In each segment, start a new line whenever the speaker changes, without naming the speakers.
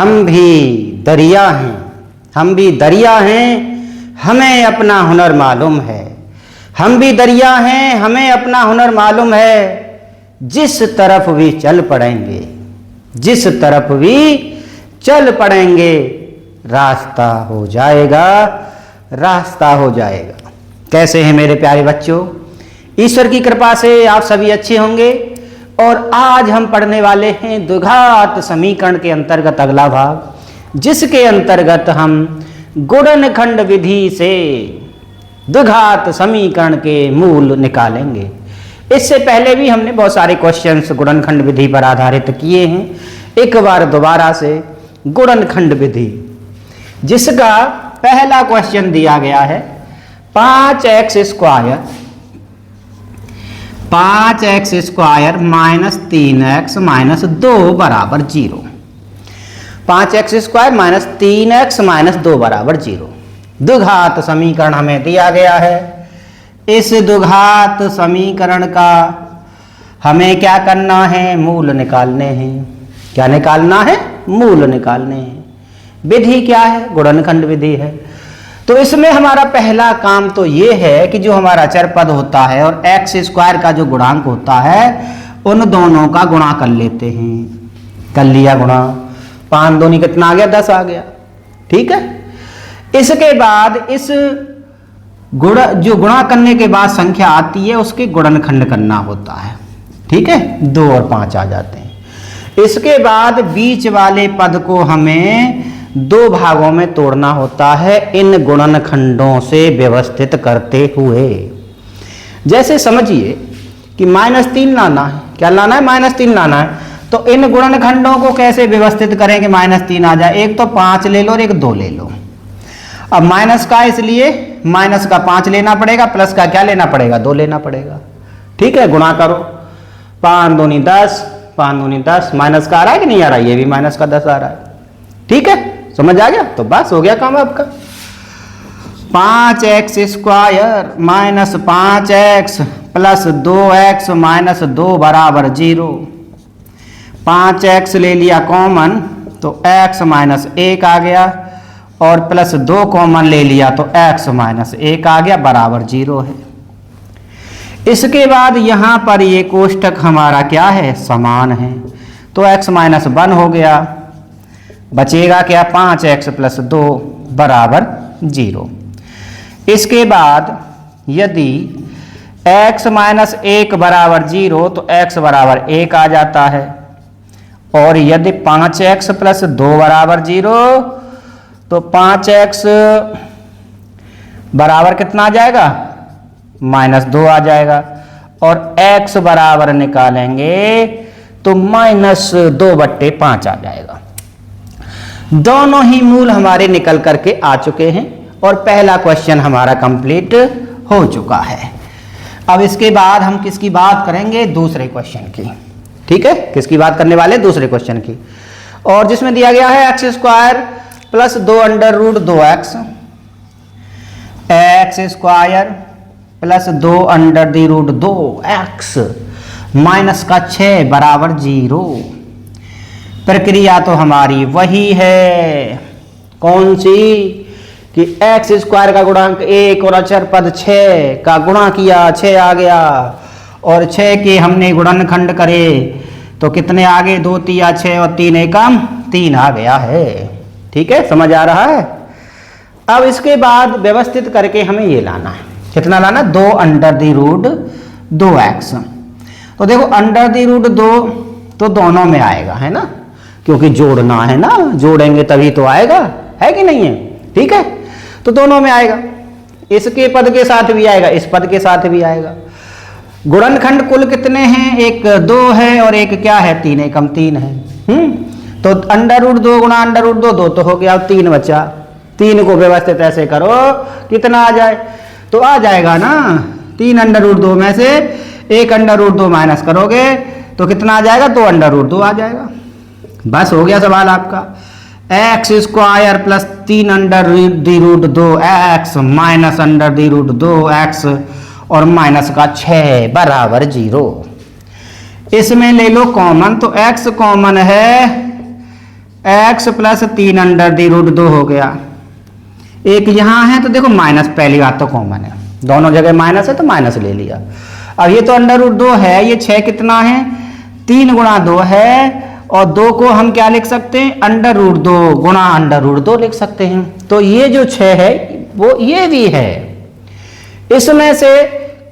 हम भी दरिया हैं, हम भी दरिया हैं, हमें अपना हुनर मालूम है। हम भी दरिया हैं, हमें अपना हुनर मालूम है। जिस तरफ भी चल पड़ेंगे, जिस तरफ भी चल पड़ेंगे, रास्ता हो जाएगा, रास्ता हो जाएगा। कैसे हैं मेरे प्यारे बच्चों? ईश्वर की कृपा से आप सभी अच्छे होंगे। और आज हम पढ़ने वाले हैं द्विघात समीकरण के अंतर्गत अगला भाग, जिसके अंतर्गत हम गुणनखंड विधि से द्विघात समीकरण के मूल निकालेंगे। इससे पहले भी हमने बहुत सारे क्वेश्चंस गुणनखंड विधि पर आधारित किए हैं। एक बार दोबारा से गुणनखंड विधि, जिसका पहला क्वेश्चन दिया गया है 5x square minus 3x minus 2 बराबर 0। 5x square minus 3x minus 2 बराबर 0 द्विघात समीकरण हमें दिया गया है। इस द्विघात समीकरण का हमें क्या करना है? मूल निकालने हैं। क्या निकालना है? मूल निकालने हैं। विधि क्या है? गुणनखंड विधि है। तो इसमें हमारा पहला काम तो ये है कि जो हमारा चर पद होता है और एक्स स्क्वायर का जो गुणांक होता है, उन दोनों का गुणा कर लेते हैं। कर लिया गुणा, 5 दूनी कितना आ गया? 10 आ गया। ठीक है। इसके बाद इस जो गुणा करने के बाद संख्या आती है, उसके गुणनखंड करना होता है। ठीक है। 2 और 5 आ जाते हैं। इसके बाद बीच वाले पद को हमें 2 भागों में तोड़ना होता है, इन गुणनखंडों से व्यवस्थित करते हुए। जैसे समझिए कि -3 लाना है। क्या लाना है? -3 लाना है। तो इन गुणनखंडों को कैसे व्यवस्थित करें कि -3 आ जाए? एक तो 5 ले लो और एक 2 ले लो। अब माइनस का, इसलिए माइनस का 5 लेना पड़ेगा, प्लस का क्या लेना पड़ेगा? 2 लेना पड़ेगा। ठीक है। गुणा करो, 5 दूनी 10, 5 दूनी 10। माइनस का आ रहा है कि नहीं आ रहा है? ये भी माइनस का 10 आ रहा है। ठीक है। समझ आ गया? तो बस हो गया काम आपका। 5x square minus 5x plus 2x minus 2 बराबर 0। 5x ले लिया कॉमन तो x माइनस 1 आ गया, और प्लस 2 कॉमन ले लिया तो x माइनस 1 आ गया, बराबर 0 है। इसके बाद यहां पर ये कोष्टक हमारा क्या है? समान है। तो x माइनस 1 हो गया, बचेगा क्या? 5x प्लस 2 बराबर 0। इसके बाद यदि x माइनस 1 बराबर 0 तो x बराबर 1 आ जाता है, और यदि 5x प्लस 2 बराबर 0 तो 5x बराबर कितना आ जाएगा? -2 आ जाएगा। और x बराबर निकालेंगे तो -2/5 आ जाएगा। दोनों ही मूल हमारे निकल करके आ चुके हैं, और पहला क्वेश्चन हमारा कंप्लीट हो चुका है। अब इसके बाद हम किसकी बात करेंगे? दूसरे क्वेश्चन की। ठीक है। किसकी बात करने वाले? दूसरे क्वेश्चन की। और जिसमें दिया गया है x square plus 2 under root 2x, x square plus 2 under the root 2x minus का 6 बराबर 0। प्रक्रिया तो हमारी वही है। कौन सी? कि x स्क्वायर का गुणांक 1 और अचर पद 6 का गुणा किया, 6 आ गया, और 6 के हमने गुणनखंड करे तो कितने आ गए? 2 तिया 6 और 3 एकम 3 आ गया है। ठीक है। समझ आ रहा है? अब इसके बाद व्यवस्थित करके हमें ये लाना है। कितना लाना? 2 अंडर दी रूट 2x। तो देखो अंडर दी रूट 2 तो दोनों में आएगा, है ना, क्योंकि जोड़ना है ना, जोड़ेंगे तभी तो आएगा, है कि नहीं है? ठीक है। तो दोनों में आएगा, इसके पद के साथ भी आएगा, इस पद के साथ भी आएगा। गुणनखंड कुल कितने हैं? एक 2 है और एक क्या है? 3 एकम 3 है। तो अंडर रूट 2 गुणा अंडर रूट 2, 2 तो हो गया, 3 बचा। 3 को व्यवस्थित ऐसे करो कितना आ जाए? तो आ जाएगा ना, 3 अंडर रूट 2 में से 1 अंडर रूट 2 माइनस करोगे तो कितना आ जाएगा? 2 अंडर रूट 2 आ जाएगा। बस हो गया सवाल आपका। X square plus 3 under the root 2x minus under the root 2x और माइनस का 6 बराबर 0। इसमें ले लो कॉमन, तो x कॉमन है x plus 3 under the root 2 हो गया। एक यहाँ है तो देखो माइनस, पहली बात तो कॉमन है, दोनों जगह माइनस है तो माइनस ले लिया। अब ये तो अंडर रूट 2 है, ये 6 कितना है 3 गुणा 2 है, और 2 को हम क्या लिख सकते हैं अंडर रूट 2 गुणा अंडर रूट 2 लिख सकते हैं। तो ये जो 6 है वो ये भी है। इसमें से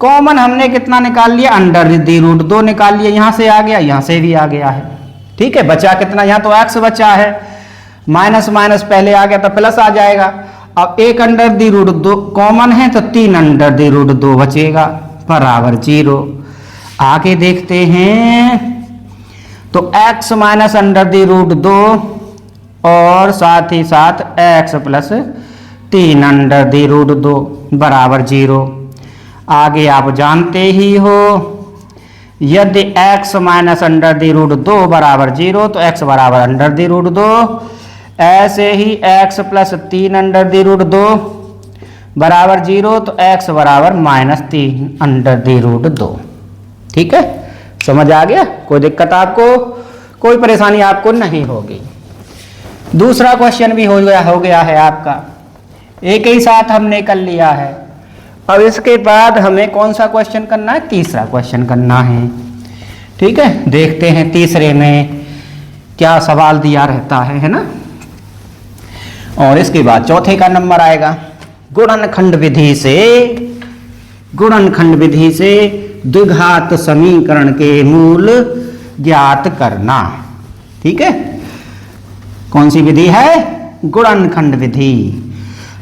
कॉमन हमने कितना निकाल लिया अंडर दी रूट 2 निकाल लिया, यहां से आ गया यहां से भी आ गया है। ठीक है, बचा कितना, यहाँ तो एक्स बचा है, माइनस माइनस पहले आ गया तो प्लस आ जाएगा। अब एक अंडर दी रूट 2 कॉमन है तो 3 अंडर दी रूट 2 बचेगा बराबर 0। आगे देखते हैं तो x minus under the root 2 और साथ ही साथ x plus 3 under the root 2 बराबर 0। आगे आप जानते ही हो यदि x minus under the root 2 बराबर 0 तो x बराबर अंडर दी रूट 2, ऐसे ही x plus 3 under the root 2 बराबर 0 तो x बराबर माइनस 3 अंडर दी रूट 2। ठीक है, समझ आ गया, कोई दिक्कत आपको, कोई परेशानी आपको नहीं होगी। दूसरा क्वेश्चन भी हो गया है आपका, एक ही साथ हमने कर लिया है। अब इसके बाद हमें कौन सा क्वेश्चन करना है, तीसरा क्वेश्चन करना है। ठीक है, देखते हैं तीसरे में क्या सवाल दिया रहता है ना। और इसके बाद चौथे का नंबर आएगा गुणनखंड विधि से द्विघात समीकरण के मूल ज्ञात करना। ठीक है, कौन सी विधि है, गुणनखंड विधि।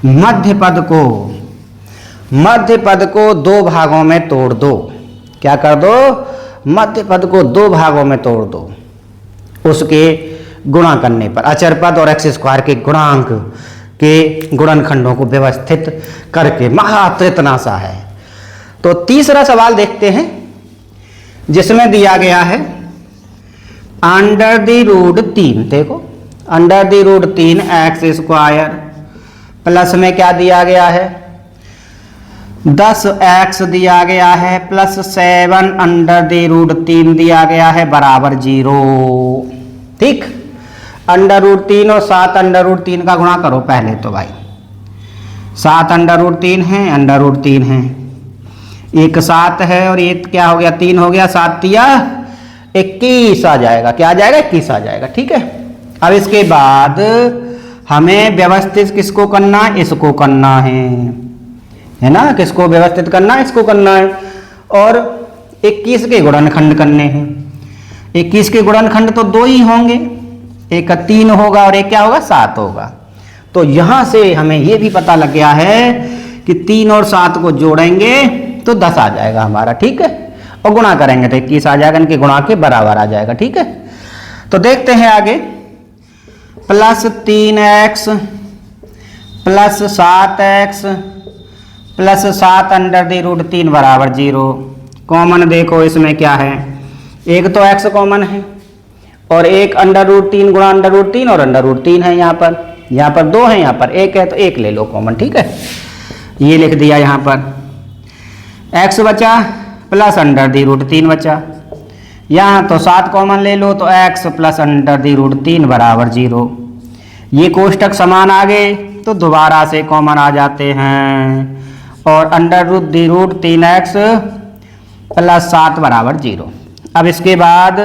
मध्य पद को 2 भागों में तोड़ दो। क्या कर दो, मध्य पद को 2 भागों में तोड़ दो। उसके गुणा करने पर अचर पद और एक्स स्क्वायर के गुणांक के गुणनखंडों को व्यवस्थित करके महत्व इतना सा है। तो तीसरा सवाल देखते हैं जिसमें दिया गया है अंडर दी रूट 3। देखो under the root 3 x square plus में क्या दिया गया है 10x दिया गया है प्लस 7 अंडर दी रूट 3 दिया गया है बराबर 0। ठीक, अंडर रूट 3 और 7 अंडर रूट 3 का गुणा करो पहले तो भाई। 7 अंडर रूट 3 है, अंडर रूट 3 है, एक 7 है और एक क्या हो गया 3 हो गया, 7 तिया 21 आ जाएगा। क्या आ जाएगा 21 आ जाएगा। ठीक है, अब इसके बाद हमें व्यवस्थित किसको करना है, इसको करना है ना, किसको व्यवस्थित करना है, इसको करना है। और 21 के गुणनखंड करने हैं। 21 के गुणनखंड तो 2 ही होंगे, एक 3 होगा और एक क्या होगा 7 होगा। तो यहां से हमें यह भी पता लग गया है कि 3 और 7 को जोड़ेंगे तो 10 आ जाएगा हमारा। ठीक है, और गुणा करेंगे तो 21 आ जाएगा, इनके गुणा के बराबर आ जाएगा। ठीक है, तो देखते हैं आगे। Plus 3x plus 7x plus 7 under the root 3 बराबर 0। कॉमन देखो इसमें क्या है, एक तो x कॉमन है और एक अंडर रूट 3 गुणा अंडर रूट 3 और अंडर रूट 3 है। यहाँ पर 2 है, यहाँ पर 1 है तो 1 ले लो कॉमन। ठीक है, ये लिख दिया। यहाँ पर x बचा प्लस अंडर दी रूट 3 बचा। यहाँ तो 7 कॉमन ले लो तो x plus under the root 3 बराबर 0। ये कोष्टक समान आ गए तो दोबारा से कॉमन आ जाते हैं और under root the root 3x plus 7 बराबर 0। अब इसके बाद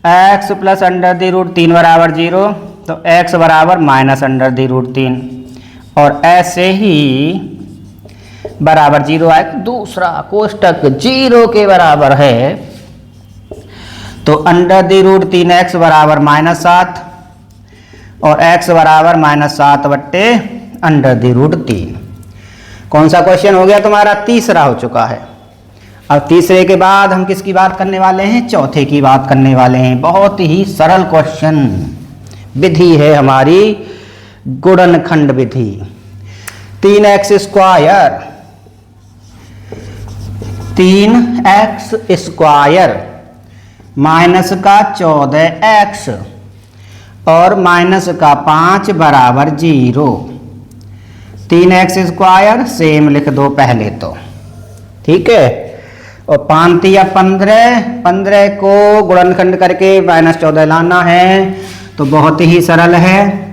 x plus under the root 3 बराबर 0 तो x बराबर माइनस अंडर दी रूट 3 और ऐसे ही बराबर 0 आए। दूसरा कोष्टक 0 के बराबर है तो अंडर दी रूट 3x बराबर माइनस 7 और x बराबर माइनस 7 बट्टे अंडर दी रूट 3। कौन सा क्वेश्चन हो गया तुम्हारा, तीसरा हो चुका है। अब तीसरे के बाद हम किसकी बात करने वाले हैं, चौथे की बात करने वाले हैं। बहुत ही सरल क्वेश्चन विधि है हमारी गुणनखंड विधि। 3x square 3x square minus का 14x और माइनस का 5 बराबर 0। 3x स्क्वायर सेम लिख दो पहले तो। ठीक है, और 5 या 15 को गुणनखंड करके माइनस 14 लाना है तो बहुत ही सरल है,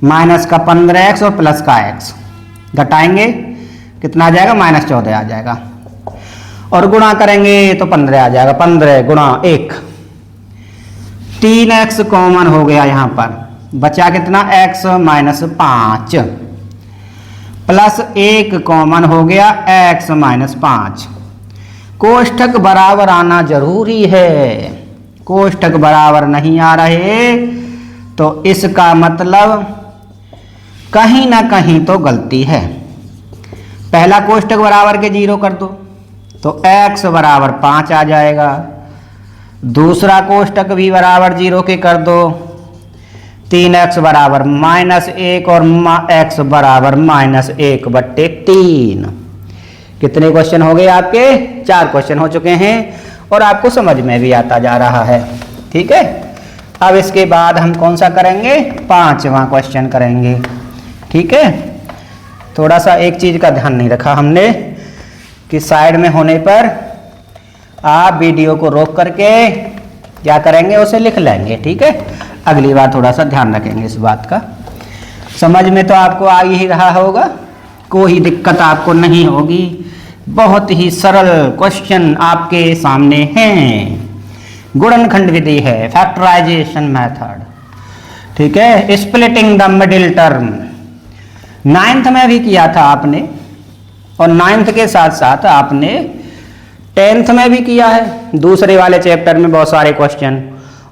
माइनस का 15x और प्लस का x घटाएंगे कितना आ जाएगा, -14 आ जाएगा, और गुणा करेंगे तो 15 आ जाएगा, 15 गुणा 1, 3x कॉमन हो गया, यहाँ पर बचा कितना x -5 प्लस 1 कॉमन हो गया x -5। कोष्ठक बराबर आना जरूरी है, कोष्ठक बराबर नहीं आ रहे तो इसका मतलब कहीं ना कहीं तो गलती है। पहला कोष्ठक बराबर के 0 कर दो तो x बराबर 5 आ जाएगा, दूसरा कोष्ठक भी बराबर 0 के कर दो, 3x बराबर -1 और x बराबर -1/3। कितने क्वेश्चन हो गए आपके, 4 क्वेश्चन हो चुके हैं और आपको समझ में भी आता जा रहा है। ठीक है, अब इसके बाद हम कौन सा करेंगे, 5वां क्वेश्चन करेंगे। ठीक है, थोड़ा सा एक चीज का ध्यान नहीं रखा हमने कि साइड में होने पर आप वीडियो को रोक करके क्या करेंगे, उसे लिख लेंगे। ठीक है, अगली बार थोड़ा सा ध्यान रखेंगे इस बात का। समझ में तो आपको आ ही रहा होगा, कोई दिक्कत आपको नहीं होगी, बहुत ही सरल क्वेश्चन आपके सामने हैं। गुणनखंड विधि है, फैक्टराइजेशन मेथड। ठीक है, splitting the middle term 9th में भी किया था आपने, और 9th के साथ साथ आपने 10th में भी किया है, दूसरे वाले चैप्टर में बहुत सारे क्वेश्चन,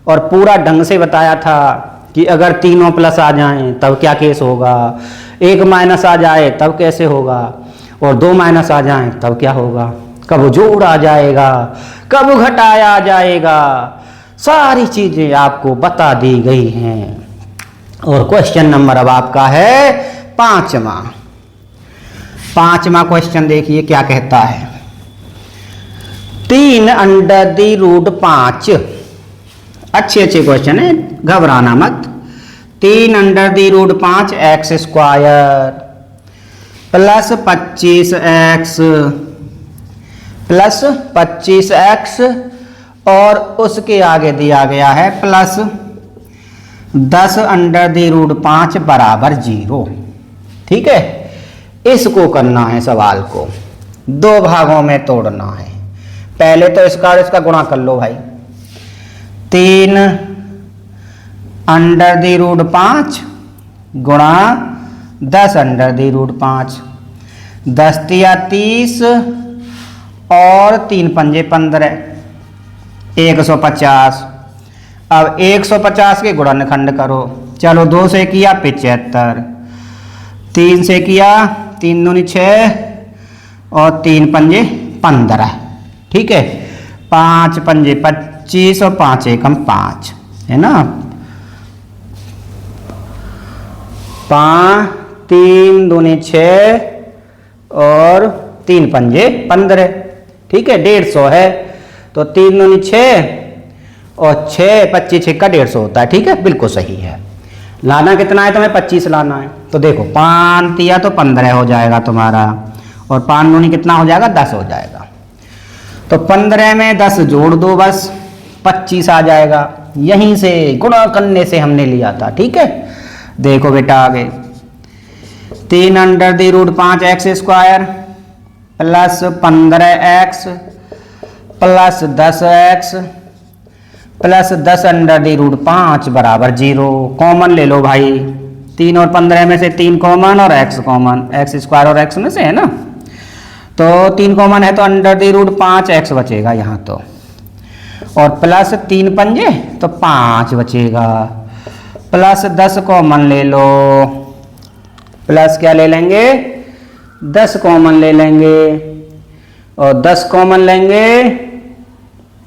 और पूरा ढंग से बताया था कि अगर तीनों प्लस आ जाएं तब क्या केस होगा, 1 माइनस आ जाए तब कैसे होगा, और 2 माइनस आ जाएं तब क्या होगा, कब जोड़ आ जाएगा, कब घटाया जाएगा, सारी चीजें आपको बता दी गई हैं। और क्वेश्चन नंबर अब आपका है 5वां क्वेश्चन देखिए क्या कहता है। 3√5, अच्छे क्वेश्चन है, घबराना मत। 3√5 x² प्लस 25x और उसके आगे दिया गया है प्लस 10√5 बराबर 0। ठीक है, इसको करना है, सवाल को 2 भागों में तोड़ना है। पहले तो इसका और इसका गुणा कर लो भाई, 3√5 गुणा 10√5, 10 तिया 30 और 3 पंजे 15, 150। अब 150 के गुणनखंड करो, चलो 2 से किया 75, 3 से किया 3 दूनी 6 और 3 पंजे 15। ठीक है, 5 पंजे 25 और 5 एकम 5 है ना, 3 दूनी 6 और 3 पंजे 15। ठीक है, 150 है तो 3 दूनी 6 और 6 25 6 का 150 होता है। ठीक है, बिल्कुल सही है। लाना कितना है तुम्हें, 25 लाना है, तो देखो 5 तिया तो 15 हो जाएगा तुम्हारा, और 5 दूनी कितना हो जाएगा, 10 हो जाएगा। तो 15 में 10 जोड़ दो, बस 25 आ जाएगा। यहीं से गुणा करने से हमने लिया था। ठीक है, देखो बेटा आगे 3√5 x² plus 15x plus 10x plus 10√5 बराबर 0। कॉमन ले लो भाई, 3 और 15 में से 3 कॉमन और x कॉमन, x² और x में से है ना, तो 3 कॉमन है तो √5x बचेगा यहाँ तो, और प्लस 3 पंजे तो 5 बचेगा, प्लस 10 कॉमन ले लो, प्लस क्या ले लेंगे, 10 कॉमन ले लेंगे, और 10 कॉमन लेंगे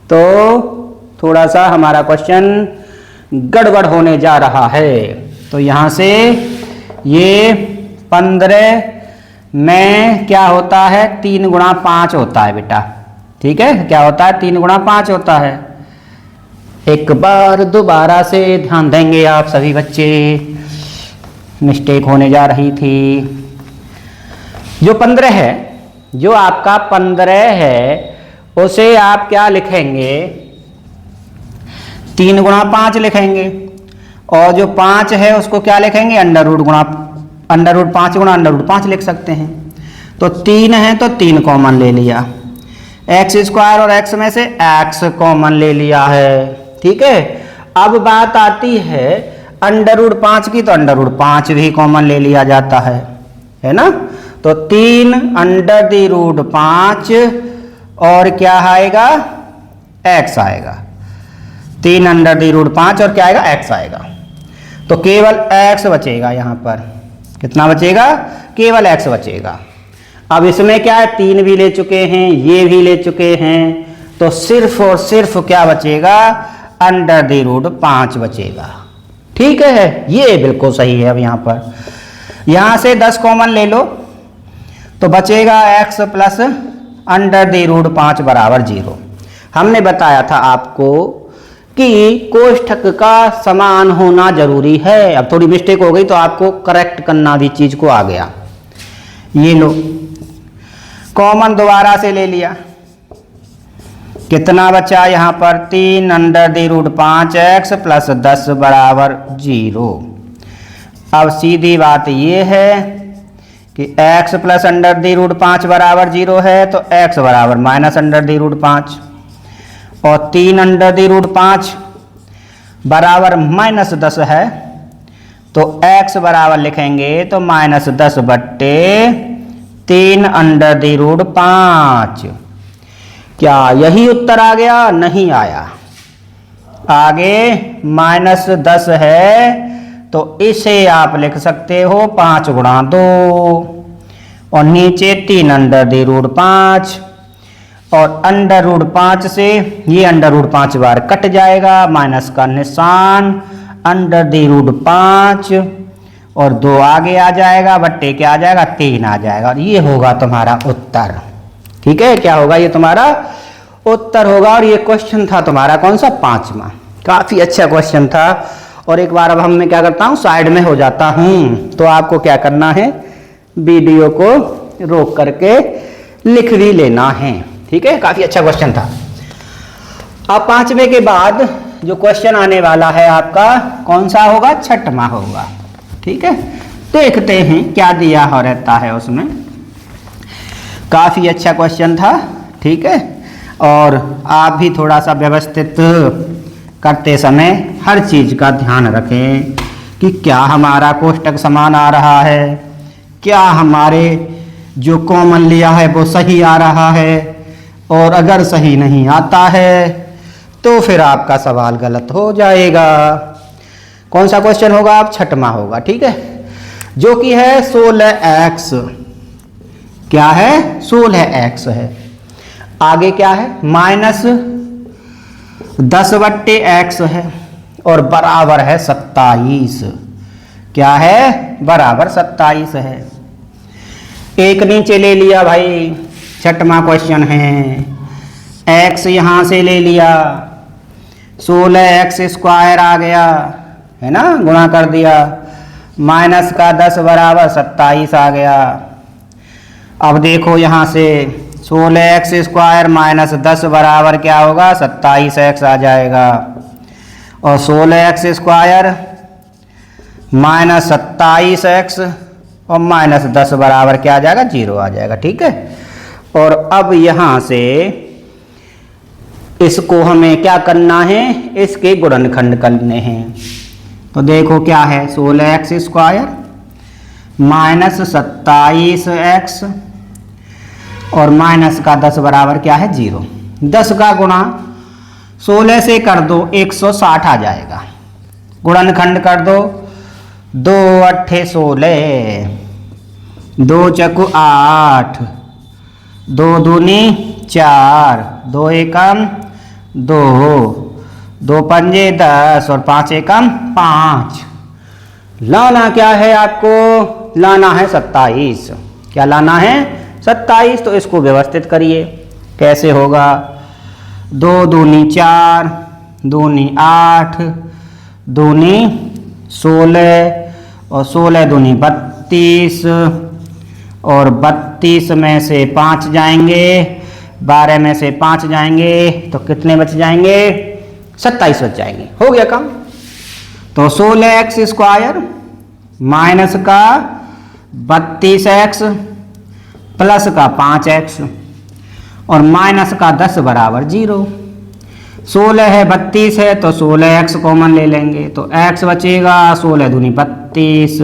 तो थोड़ा सा हमारा क्वेश्चन गड़बड़ होने जा रहा है। तो यहाँ से ये 15 में क्या होता है, 3 गुणा 5 होता है बेटा। ठीक है, क्या होता है, 3 गुणा 5 होता है। एक बार दोबारा से ध्यान देंगे आप सभी बच्चे, मिस्टेक होने जा रही थी। जो 15 है, जो आपका 15 है उसे आप क्या लिखेंगे, 3 गुणा 5 लिखेंगे, और जो 5 है उसको क्या लिखेंगे, अंडर रूट 5 गुणा अंडर रूट 5 लिख सकते हैं। तो 3 है तो 3 कॉमन ले लिया, एक्स स्क्वायर और एक्स में से एक्स कॉमन ले लिया है। ठीक है, अब बात आती है अंडर रूट 5 की, तो अंडर रूट 5 भी कॉमन ले लिया जाता है ना। तो 3 अंडर दी रूट 5 और क्या आएगा, एक्स आएगा। 3 अंडर दी रूट 5 और क्या आएगा, एक्स आएगा। तो केवल एक्स बचेगा, यहाँ पर कितना बचेगा, केवल एक्स बचेगा। अब इसमें क्या है, 3 भी ले चुके हैं, ये भी ले चुके हैं, तो सिर्फ और सिर्फ क्या बचेगा, अंडर दी रूट 5 बचेगा। ठीक है, ये बिल्कुल सही है। अब यहाँ से 10 कॉमन ले लो तो बचेगा x plus under the root 5 बराबर 0। हमने बताया था आपको कि कोष्ठक का समान होना जरूरी है। अब थोड़ी मिस्टेक हो गई तो आपको करेक्ट करना भी चीज को आ गया। ये लो, कॉमन दोबारा से ले लिया, कितना बचा यहाँ पर, 3 under the root 5x plus 10 बराबर 0। अब सीधी बात ये है कि x plus under the root 5 बराबर 0 है, तो x बराबर माइनस अंडर दी रूट 5, और 3 अंडर दी रूट 5 बराबर माइनस 10 है, तो x बराबर लिखेंगे तो माइनस 10 बट्टे 3 अंडर दी रूट 5। क्या यही उत्तर आ गया, नहीं आया। आगे माइनस 10 है तो इसे आप लिख सकते हो 5 गुणा 2, और नीचे 3 अंडर दी रूट 5, और अंडर रूट 5 से ये अंडर रूट 5 बार कट जाएगा, माइनस का निशान, अंडर दी रूट 5 और 2 आगे आ जाएगा, बट्टे क्या आ जाएगा, 3 आ जाएगा, और ये होगा तुम्हारा उत्तर। ठीक है, क्या होगा, ये तुम्हारा उत्तर होगा। और ये क्वेश्चन था तुम्हारा कौन सा, 5वां। काफी अच्छा क्वेश्चन था। और एक बार अब हम मैं क्या करता हूँ, साइड में हो जाता हूँ, तो आपको क्या करना है, वीडियो को रोक करके लिख भी लेना है। ठीक है, काफी अच्छा क्वेश्चन था। अब 5वें के बाद जो क्वेश्चन आने वाला है आपका कौन सा होगा, 6वां होगा। ठीक है, देखते हैं क्या दिया हो रहता है उसमें। काफी अच्छा क्वेश्चन था। ठीक है, और आप भी थोड़ा सा व्यवस्थित करते समय हर चीज का ध्यान रखें कि क्या हमारा कोष्टक समान आ रहा है, क्या हमारे जो कॉमन लिया है वो सही आ रहा है, और अगर सही नहीं आता है तो फिर आपका सवाल गलत हो जाएगा। कौन सा क्वेश्चन होगा, आप 6वां होगा। ठीक है, जो कि है 16x। क्या है, 16x है। आगे क्या है, माइनस 10 बट्टे x है, और बराबर है 27। क्या है, बराबर 27 है। एक नीचे ले लिया भाई, 6वां क्वेश्चन है, x यहाँ से ले लिया, 16x स्क्वायर आ गया है ना, गुणा कर दिया, माइनस का 10 बराबर 27 आ गया। अब देखो यहाँ से 16x स्क्वायर माइनस 10 बराबर क्या होगा, 27x आ जाएगा, और 16x स्क्वायर माइनस 27x और माइनस 10 बराबर क्या आ जाएगा, 0 आ जाएगा। ठीक है, और अब यहाँ से इसको हमें क्या करना है, इसके गुणनखंड करने हैं। तो देखो क्या है, 16x स्क्वायर माइनस 27x और माइनस का 10 बराबर क्या है, 0। 10 का गुणा 16 से कर दो, 160 आ जाएगा। गुणनखंड कर दो, 2 अट्ठे 16, 2 चकु 8, 2 दूनी 4, 2 एकम 2, 2 पंजे 10 और 5 एकम 5। लाना क्या है आपको, लाना है 27। क्या लाना है, 27। तो इसको व्यवस्थित करिए, कैसे होगा, 2 दूनी 4, दूनी 8, दूनी 16 और 16 दूनी 32, और 32 में से 5 जाएंगे, 12 में से 5 जाएंगे, तो कितने बच जाएंगे, 27 बच जाएंगे। हो गया काम। तो 16x स्क्वायर माइनस का 32x प्लस का 5x और माइनस का 10 बराबर 0। 16 है 32 है तो 16x कॉमन ले लेंगे तो x बचेगा 16 दूनी 32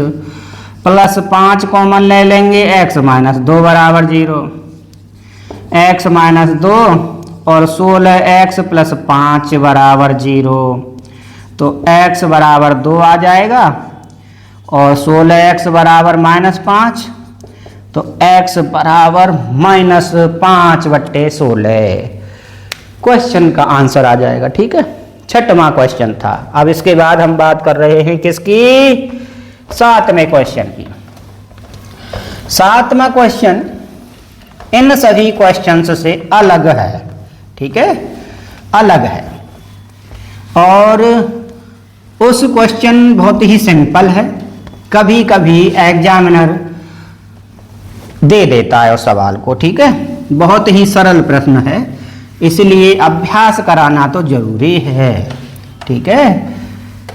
प्लस 5 कॉमन ले लेंगे x माइनस 2 बराबर 0। x माइनस 2 और 16x प्लस 5 बराबर 0 तो x बराबर 2 आ जाएगा और 16x बराबर माइनस 5 तो x बराबर माइनस 5/16 क्वेश्चन का आंसर आ जाएगा। ठीक है, छठवां क्वेश्चन था। अब इसके बाद हम बात कर रहे हैं किसकी, सातवें क्वेश्चन की। सातवां क्वेश्चन इन सभी क्वेश्चंस से अलग है। ठीक है, अलग है और उस क्वेश्चन बहुत ही सिंपल है, कभी कभी एग्जामिनर दे देता है उस सवाल को। ठीक है, बहुत ही सरल प्रश्न है, इसलिए अभ्यास कराना तो जरूरी है। ठीक है,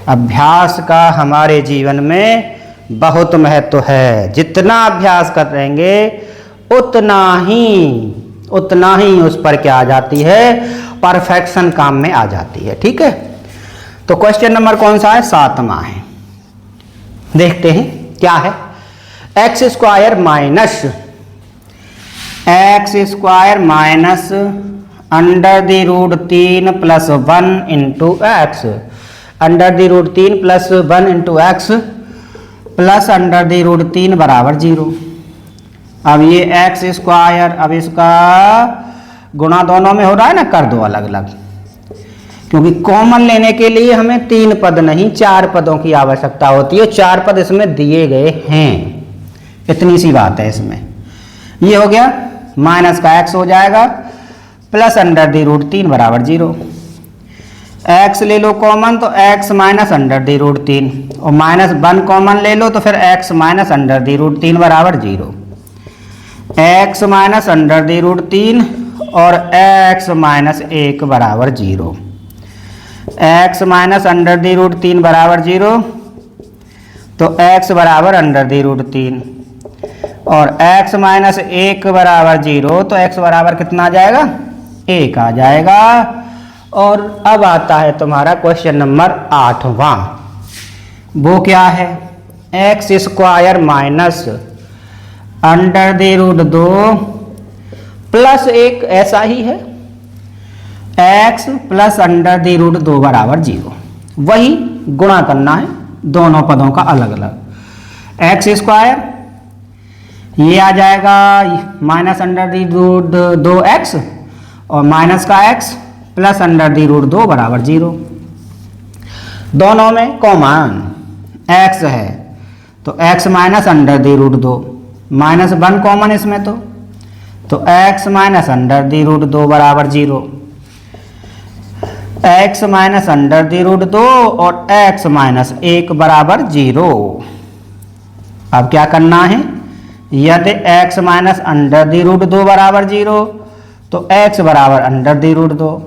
अभ्यास का हमारे जीवन में बहुत महत्व है। जितना अभ्यास करेंगे उतना ही उस पर क्या आ जाती है, परफेक्शन काम में आ जाती है। ठीक है, तो क्वेश्चन नंबर कौन सा है, सातवां है। देखते हैं क्या है। X square minus under the root 3 plus 1 into x, under the root 3 plus 1 into x plus under the root 3 बराबर 0। अब ये एक्स स्क्वायर, अब इसका गुणा दोनों में हो रहा है ना, कर दो अलग अलग, क्योंकि कॉमन लेने के लिए हमें 3 पद नहीं 4 पदों की आवश्यकता होती है। 4 पद इसमें दिए गए हैं, इतनी सी बात है इसमें। ये हो गया, माइनस का x हो जाएगा प्लस अंडर द रूट 3 बराबर 0। x ले लो कॉमन तो x minus under the root 3 और माइनस 1 कॉमन ले लो तो फिर x minus under the root 3 बराबर 0। x minus under the root 3 और x माइनस 1 बराबर 0। x minus under the root 3 बराबर 0 तो x बराबर अंडर द रूट 3 और x माइनस 1 बराबर 0 तो x बराबर कितना आ जाएगा, 1 आ जाएगा। और अब आता है तुम्हारा क्वेश्चन नंबर 8वां। वो क्या है, x square minus under the root 2 plus 1, ऐसा ही है, x plus under the root 2 बराबर 0। वही गुणा करना है दोनों पदों का अलग अलग। एक्स स्क्वायर ये आ जाएगा minus under the root 2x और माइनस का x plus under the root 2 बराबर 0। दोनों में कॉमन x है तो x minus under the root 2, minus 1 common इसमें तो x minus under the root 2 बराबर 0। x minus under the root 2 और x माइनस 1 बराबर 0। अब क्या करना है, यदि x minus under the root 2 बराबर 0 तो x बराबर अंडर द रूट 2,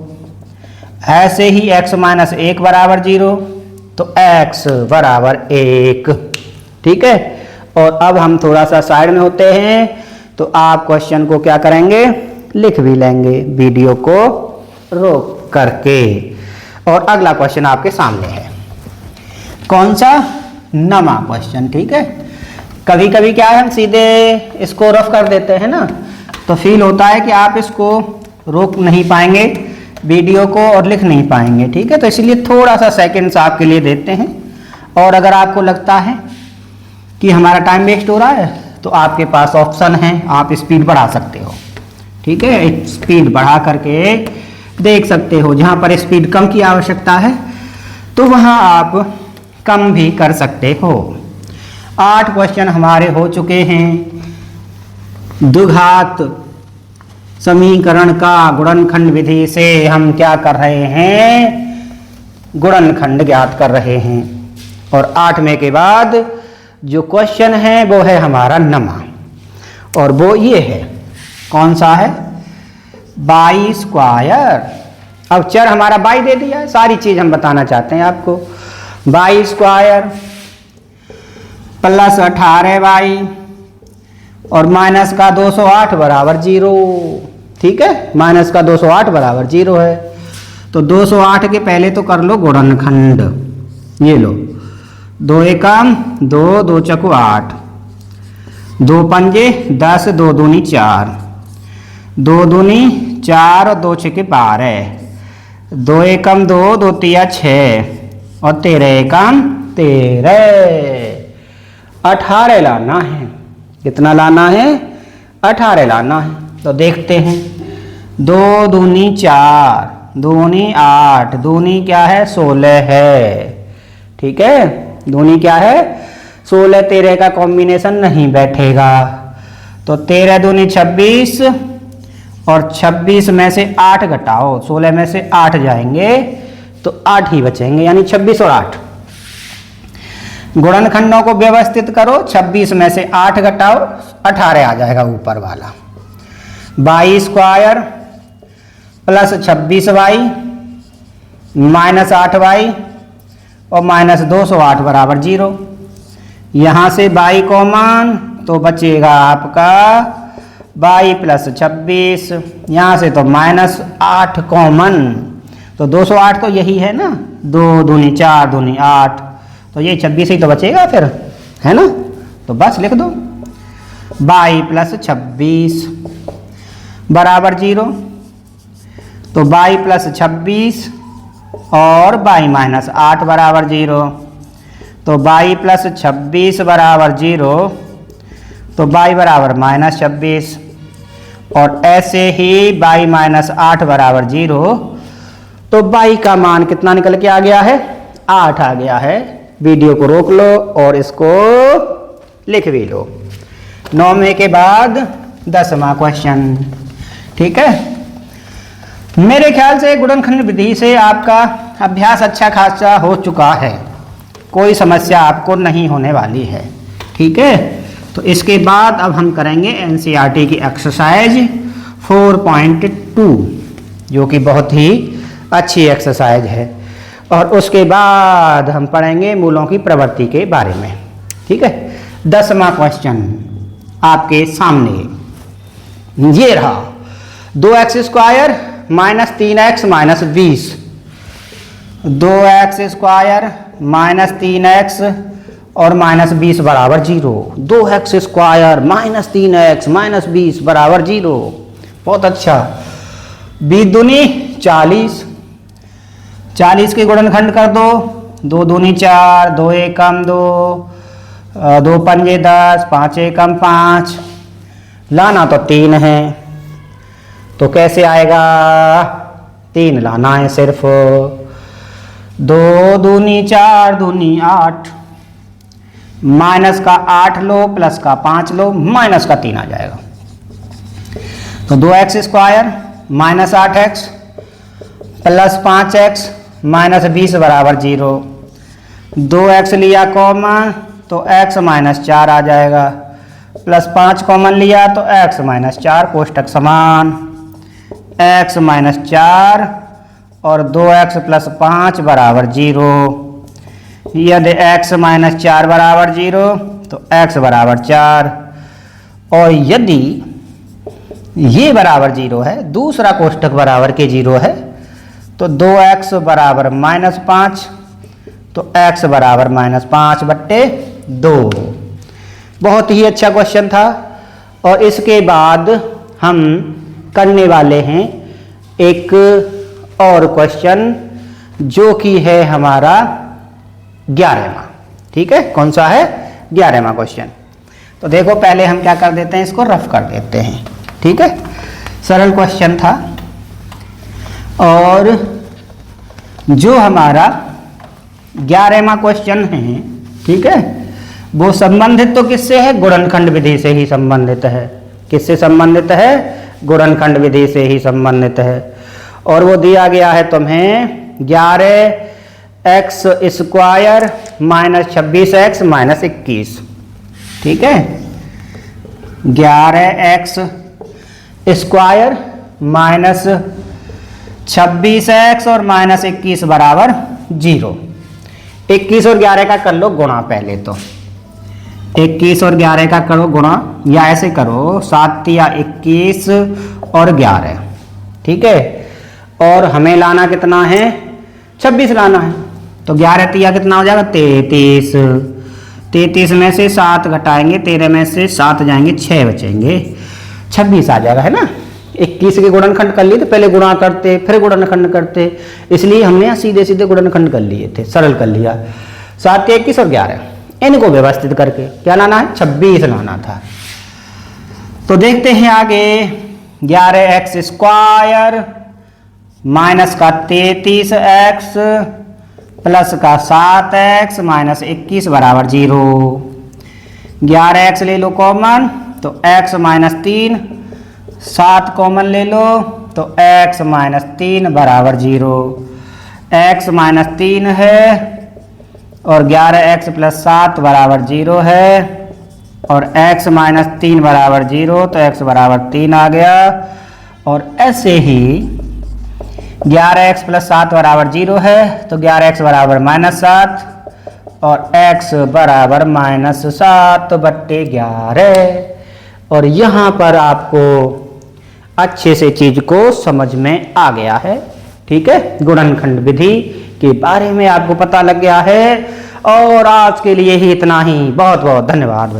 ऐसे ही x माइनस 1 बराबर 0 तो x बराबर 1। ठीक है, और अब हम थोड़ा सा साइड में होते हैं तो आप क्वेश्चन को क्या करेंगे, लिख भी लेंगे वीडियो को रोक करके। और अगला क्वेश्चन आपके सामने है, कौन सा, 9वां क्वेश्चन। ठीक है, कभी कभी क्या है हम सीधे इसको रफ कर देते हैं ना, तो फील होता है कि आप इसको रोक नहीं पाएंगे वीडियो को और लिख नहीं पाएंगे। ठीक है, तो इसलिए थोड़ा सा सेकंड्स आपके लिए देते हैं। और अगर आपको लगता है कि हमारा टाइम वेस्ट हो रहा है तो आपके पास ऑप्शन है, आप स्पीड बढ़ा सकते हो। ठीक है, स्पीड बढ़ा करके देख सकते हो, जहाँ पर स्पीड कम की आवश्यकता है तो वहाँ आप कम भी कर सकते हो। 8 क्वेश्चन हमारे हो चुके हैं। द्विघात समीकरण का गुणनखंड विधि से हम क्या कर रहे हैं, गुणनखंड ज्ञात कर रहे हैं। और 8वें के बाद जो क्वेश्चन है वो है हमारा 9वां, और वो ये है, कौन सा है, बाई स्क्वायर। अब चर हमारा बाई दे दिया है, सारी चीज हम बताना चाहते हैं आपको। वाई स्क्वायर प्लस 18y और माइनस का 208 बराबर 0। ठीक है, माइनस का 208 बराबर 0 है। तो 208 के पहले तो कर लो गुणनखंड। ये लो, 2 एकम 2, 2 चकु 8, 2 पंजे 10, 2 दूनी 4, 2 दूनी 4 और 2 छके 12, 2 एकम 2, 2 तिया 6 और 13 एकम 13। 18 लाना है। कितना लाना है? 18 लाना है। तो देखते हैं, 2 दूनी 4, दूनी 8, दूनी क्या है? 16 है। ठीक है, दूनी क्या है? 16, 13 का कॉम्बिनेशन नहीं बैठेगा। तो 13 दूनी 26 और 26 में से 8 घटाओ, 16 में से 8 जाएंगे तो 8 ही बचेंगे, यानी 26 और 8। गुणनखंडों को व्यवस्थित करो, 26 में से 8 घटाओ, 18 आ जाएगा ऊपर वाला। Y square plus 26y minus 8y और माइनस 208 बराबर 0। यहाँ से y कॉमन तो बचेगा आपका y प्लस 26, यहाँ से तो माइनस 8 कॉमन, तो 208 तो यही है ना, 2 दूनी 4 दूनी 8, तो ये 26 ही तो बचेगा फिर, है ना। तो बस लिख दो y प्लस 26 बराबर 0। तो y प्लस 26 और y माइनस 8 बराबर 0। तो y प्लस 26 बराबर 0, तो y बराबर माइनस 26 और ऐसे ही y माइनस 8 बराबर 0। तो y का मान कितना निकल के आ गया है? 8 आ गया है। वीडियो को रोक लो और इसको लिख भी लो। 9वें के बाद 10वां क्वेश्चन। ठीक है, मेरे ख्याल से गुणनखंड विधि से आपका अभ्यास अच्छा खासा हो चुका है, कोई समस्या आपको नहीं होने वाली है। ठीक है, तो इसके बाद अब हम करेंगे एनसीईआरटी की एक्सरसाइज 4.2, जो कि बहुत ही अच्छी एक्सरसाइज है, और उसके बाद हम पढ़ेंगे मूलों की प्रवृत्ति के बारे में। ठीक है, 10वां क्वेश्चन आपके सामने ये रहा, 2x square minus 3x minus 20, 2x square minus 3x और माइनस 20 बराबर 0। 2x square minus 3x minus 20 बराबर 0। बहुत अच्छा। 20 दूनी 40, 40 के गुणनखंड कर दो, 2 दूनी 4, 2 एकम 2, 2 पंजे 10, 5 एकम 5, लाना तो 3 है, तो कैसे आएगा? 3 लाना है सिर्फ। 2 दूनी 4 दूनी 8, माइनस का 8 लो प्लस का 5 लो, माइनस का 3 आ जाएगा। तो 2x square minus 8x plus 5x minus 20 बराबर 0। 2x लिया कॉमन तो x माइनस 4 आ जाएगा, प्लस 5 कॉमन लिया तो x माइनस 4, कोष्टक समान, x माइनस 4 और 2x प्लस 5 बराबर 0। यदि x माइनस 4 बराबर 0 तो x बराबर 4, और यदि ये बराबर 0 है, दूसरा कोष्टक बराबर के 0 है, तो 2x बराबर माइनस 5, तो x बराबर माइनस 5 बट्टे 2। बहुत ही अच्छा क्वेश्चन था। और इसके बाद हम करने वाले हैं एक और क्वेश्चन, जो कि है हमारा 11वां। ठीक है, कौन सा है? 11वां क्वेश्चन। तो देखो, पहले हम क्या कर देते हैं, इसको रफ कर देते हैं। ठीक है, सरल क्वेश्चन था, और जो हमारा 11वां क्वेश्चन है, ठीक है, वो संबंधित तो किससे है? गुणनखंड विधि से ही संबंधित है। किससे संबंधित है? गुणनखंड विधि से ही संबंधित है। और वो दिया गया है तुम्हें 11x square minus 26x minus 21। ठीक है, 11x स्क्वायर माइनस 26x और माइनस 21 बराबर 0। 21 और 11 का कर लो गुणा पहले तो। 21 और 11 का करो गुणा, या ऐसे करो 7 या 21 और 11, ठीक है। और हमें लाना कितना है, 26 लाना है। तो 11 तिया कितना हो जाएगा, 33। 33 में से 7 घटाएंगे, 13 में से 7 जाएंगे, 6 बचेंगे, 26 आ जाएगा, है ना। 21 के गुणनखंड कर लिए तो पहले गुणा करते फिर गुणनखंड करते, इसलिए हमने यहाँ सीधे सीधे गुणनखंड कर लिए थे, सरल कर लिया। 7 या 21 और 11, इनको व्यवस्थित करके क्या लाना है, 26 लाना था। तो देखते हैं आगे, 11x स्क्वायर माइनस का 33x प्लस का 7x माइनस 21 बराबर 0। 11x ले लो कॉमन तो x माइनस 3, 7 कॉमन ले लो तो x माइनस 3 बराबर 0। x माइनस 3 है और 11x प्लस 7 बराबर 0 है, और x माइनस 3 बराबर 0 तो x बराबर 3 आ गया। और ऐसे ही 11x प्लस 7 बराबर 0 है तो 11x बराबर माइनस 7 और x बराबर माइनस 7/11। और यहाँ पर आपको अच्छे से चीज को समझ में आ गया है, ठीक है। गुणनखंड विधि के बारे में आपको पता लग गया है। और आज के लिए ही इतना ही, बहुत बहुत धन्यवाद।